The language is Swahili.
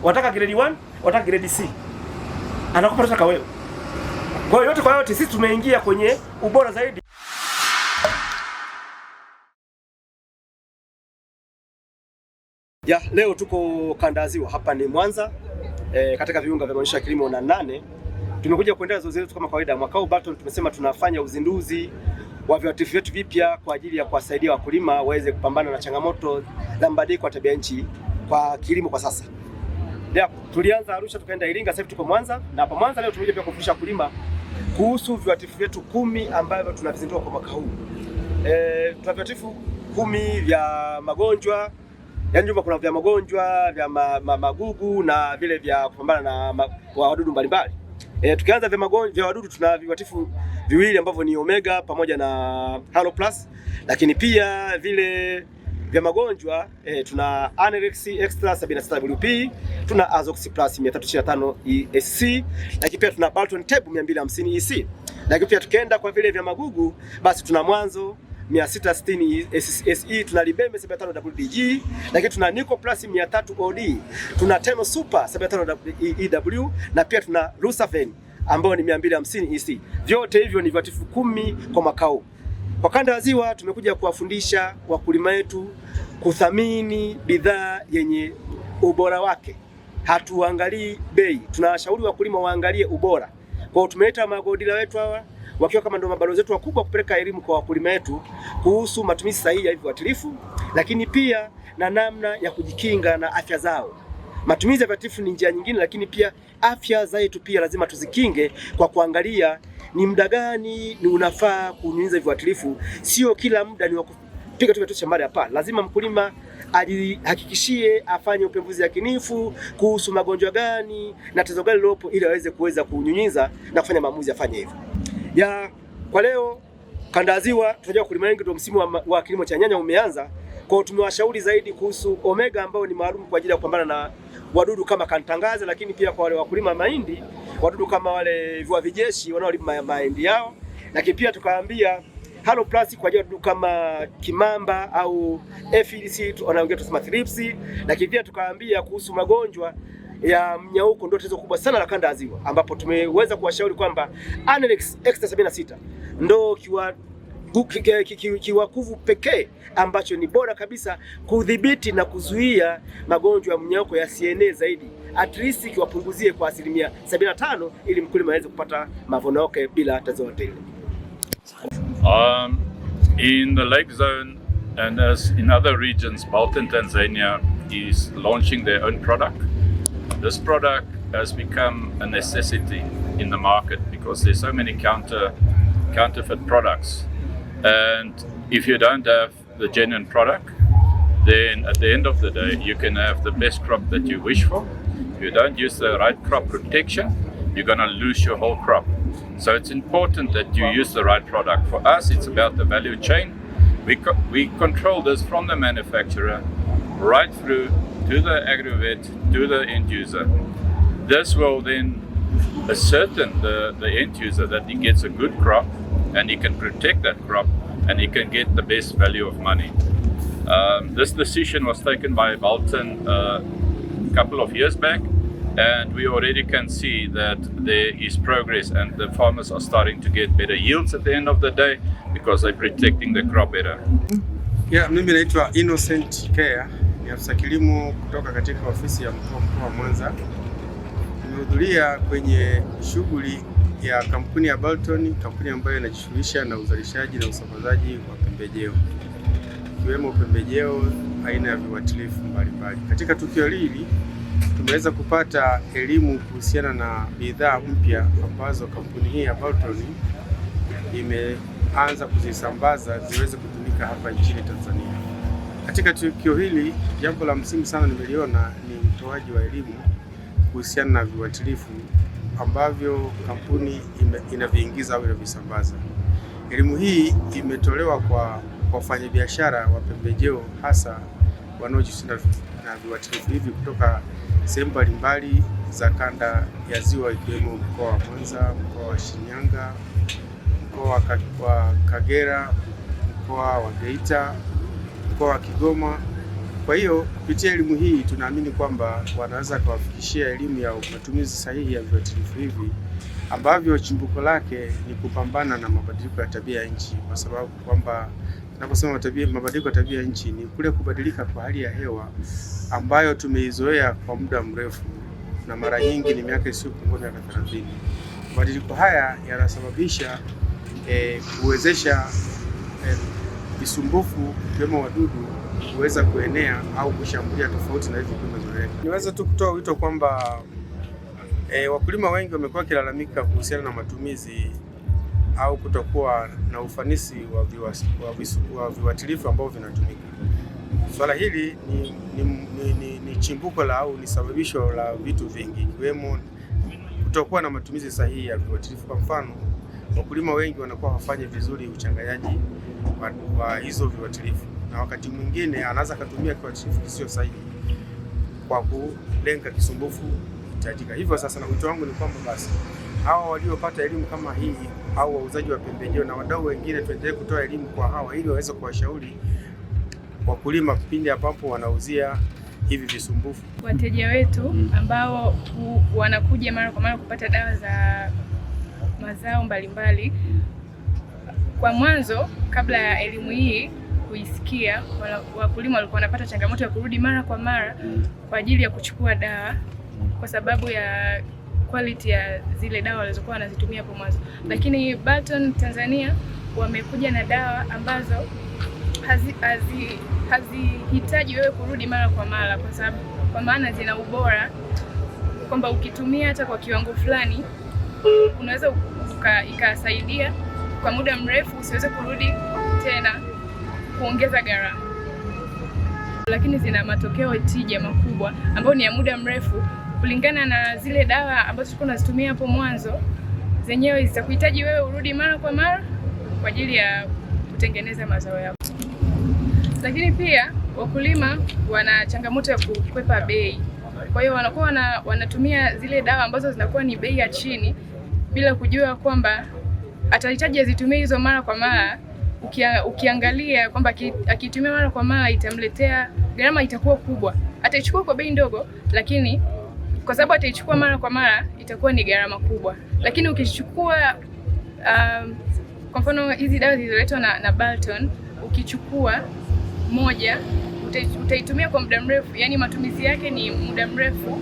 wataka grade 1, wataka grade C, anakupa unataka wewe. Kwa hiyo yote kwa yote sisi tumeingia kwenye ubora zaidi. Ya, leo tuko kanda ya Ziwa, hapa ni Mwanza katika viunga vya maonyesho ya kilimo na 8. Tumekuja kuendelea zoezi letu kama kawaida. Mwaka huu Balton tumesema tunafanya uzinduzi wa viuatilifu vyetu vipya kwa ajili ya kuwasaidia wakulima waweze kupambana na changamoto za mabadiliko ya tabia nchi kwa kilimo kwa sasa. Ndio tulianza Arusha tukaenda Iringa, sasa tuko Mwanza, na hapa Mwanza leo tumekuja pia kufundisha wakulima kuhusu viuatilifu vyetu 10 ambavyo tunavizindua kwa mwaka huu. Tuna viuatilifu 10 vya magonjwa, yaani kuna vya magonjwa vya magugu na vile vya kupambana na wadudu mbalimbali. Tukianza vya wadudu tuna viuatilifu viwili ambavyo ni Omega pamoja na Halo Plus, lakini pia vile vya magonjwa tuna Anerex Extra 76WP, tuna Azox Plus 325 ESC, lakini pia tuna Balton Tab 250 EC. Lakini pia tukienda kwa vile vya magugu basi tuna Mwanzo 660 SE, tuna Libembe 75WDG, lakini tuna Nico Plus 300 OD, tuna Teno Super 75 EW, na pia tuna Lusafen ambao ni 250 EC. Vyote hivyo ni viuatilifu 10 kwa makao. Kwa kanda ya Ziwa tumekuja kuwafundisha wakulima wetu kuthamini bidhaa yenye ubora wake. Hatuangalii bei. Tunawashauri wakulima waangalie ubora. Kwa hiyo tumeleta magodila wetu hawa wakiwa kama ndio mabalozi wetu wakubwa kupeleka elimu kwa wakulima wetu kuhusu matumizi sahihi ya hivi viuatilifu, lakini pia na namna ya kujikinga na afya zao. Matumizi ya viuatilifu ni njia nyingine, lakini pia afya zetu pia lazima tuzikinge kwa kuangalia ni muda gani ni unafaa kunyunyiza viuatilifu. Sio kila muda ni wa kupiga tu viuatilifu shambani, hapana. Lazima mkulima ajihakikishie afanye upembuzi yakinifu kuhusu magonjwa gani na tatizo gani lilopo, ili aweze kunyunyiza na kufanya maamuzi afanye hivyo. Ya kwa leo kanda ya Ziwa tunajua wakulima wengi ndio msimu wa kilimo cha nyanya umeanza. Kwa hiyo tumewashauri zaidi kuhusu Omega ambao ni maalum kwa ajili ya kupambana na wadudu kama kantangaze, lakini pia kwa wale wakulima mahindi, wadudu kama wale viwavi jeshi wanaolima mahindi yao. Lakini pia tukaambia Halo Plus kwa ajili ya wadudu kama kimamba au FEDC wanaongea tusema thrips. Lakini pia tukaambia kuhusu magonjwa ya mnyauko, ndio tatizo kubwa sana la kanda ya Ziwa, ambapo tumeweza kuwashauri kwamba Anerex Extra 76 ndio kiwakuvu pekee ambacho ni bora kabisa kudhibiti na kuzuia magonjwa ya mnyauko yasienee zaidi, at least kiwapunguzie kwa 75% ili mkulima aweze kupata mavuno yake bila tatizo lolote. In the lake zone and as in other regions, Balton Tanzania is launching their own product. This product has become a necessity in the market because there's so many counterfeit products. And if you don't have the genuine product, then at the end of the day, you can have the best crop that you wish for. If you don't use the right crop protection, you're going to lose your whole crop. So it's important that you use the right product. For us, it's about the value chain. We control this from the manufacturer right through to the agrovet, to the end user. This will then ascertain the end user that he gets a good crop and he can protect that crop and he can get the best value of money. This decision was taken by Balton a couple of years back, and we already can see that there is progress and the farmers are starting to get better yields at the end of the day because they're protecting the crop better. Yeah, mimi naitwa Innocent Care, ni afisa kilimo kutoka katika ofisi ya mkoa wa Mwanza. Nimehudhuria kwenye shughuli ya kampuni ya Balton, kampuni ambayo inajishughulisha na uzalishaji na usambazaji wa pembejeo, ikiwemo pembejeo aina ya viuatilifu mbalimbali. Katika tukio hili tumeweza kupata elimu kuhusiana na bidhaa mpya ambazo kampuni hii ya Balton imeanza kuzisambaza ziweze kutumika hapa nchini Tanzania. Katika tukio hili jambo la msingi sana nimeliona ni utoaji wa elimu kuhusiana na viuatilifu ambavyo kampuni inaviingiza au inavisambaza. Elimu hii imetolewa kwa wafanyabiashara wa pembejeo, hasa wanaojihusisha na viuatilifu hivi kutoka sehemu mbalimbali za kanda ya Ziwa, ikiwemo mkoa wa Mwanza, mkoa wa Shinyanga, mkoa wa Kagera, mkoa wa Geita, mkoa wa Kigoma. Kwa hiyo kupitia elimu hii tunaamini kwamba wanaweza kuwafikishia elimu ya matumizi sahihi ya viuatilifu hivi ambavyo chimbuko lake ni kupambana na mabadiliko ya tabia ya nchi, kwa sababu kwamba tunaposema mabadiliko ya tabia ya nchi ni kule kubadilika kwa hali ya hewa ambayo tumeizoea kwa muda mrefu na mara nyingi ni miaka isiyopungua miaka 30. Mabadiliko haya yanasababisha kuwezesha visumbufu ikiwemo wadudu kuweza kuenea au kushambulia tofauti na hivyo vimezoeleka. Niweze tu kutoa wito kwamba wakulima wengi wamekuwa wakilalamika kuhusiana na matumizi au kutokuwa na ufanisi wa viuatilifu ambao vinatumika. Swala hili ni chimbuko la au ni sababisho la vitu vingi ikiwemo kutokuwa na matumizi sahihi ya viuatilifu. Kwa mfano, wakulima wengi wanakuwa hawafanyi vizuri uchanganyaji wa hizo viuatilifu, na wakati mwingine anaweza kutumia kiuatilifu kisio sahihi kwa kulenga kisumbufu hitajika. Hivyo sasa, na wito wangu ni kwamba basi hawa waliopata elimu kama hii au wauzaji wa pembejeo na wadau wengine tuendelee kutoa elimu kwa hawa ili waweze kuwashauri wakulima pindi ambapo wanauzia hivi visumbufu. Wateja wetu ambao wanakuja mara kwa mara kupata dawa za mazao mbalimbali, kwa mwanzo kabla ya elimu hii kuisikia, wakulima walikuwa wanapata changamoto ya kurudi mara kwa mara kwa ajili ya kuchukua dawa kwa sababu ya quality ya zile dawa walizokuwa wanazitumia hapo mwanzo. Lakini Balton Tanzania wamekuja na dawa ambazo hazihitaji wewe kurudi mara kwa mara, kwa maana zina ubora kwamba ukitumia hata kwa kiwango fulani unaweza ikasaidia kwa muda mrefu usiweze kurudi tena kuongeza gharama, lakini zina matokeo tija makubwa ambayo ni ya muda mrefu kulingana na zile dawa ambazo tulikuwa tunazitumia hapo mwanzo. Zenyewe zitakuhitaji wewe urudi mara kwa mara kwa ajili ya kutengeneza mazao yako. Lakini pia wakulima wana changamoto ya kukwepa bei, kwa hiyo wanakuwa wanatumia zile dawa ambazo zinakuwa ni bei ya chini bila kujua kwamba atahitaji azitumie hizo mara kwa mara. Ukiangalia kwamba akitumia mara kwa mara itamletea gharama, itakuwa kubwa. Ataichukua kwa bei ndogo, lakini kwa sababu ataichukua mara kwa mara itakuwa ni gharama kubwa. Lakini ukichukua kwa mfano hizi dawa zilizoletwa na Balton, ukichukua moja utaitumia kwa muda mrefu, yani matumizi yake ni muda mrefu.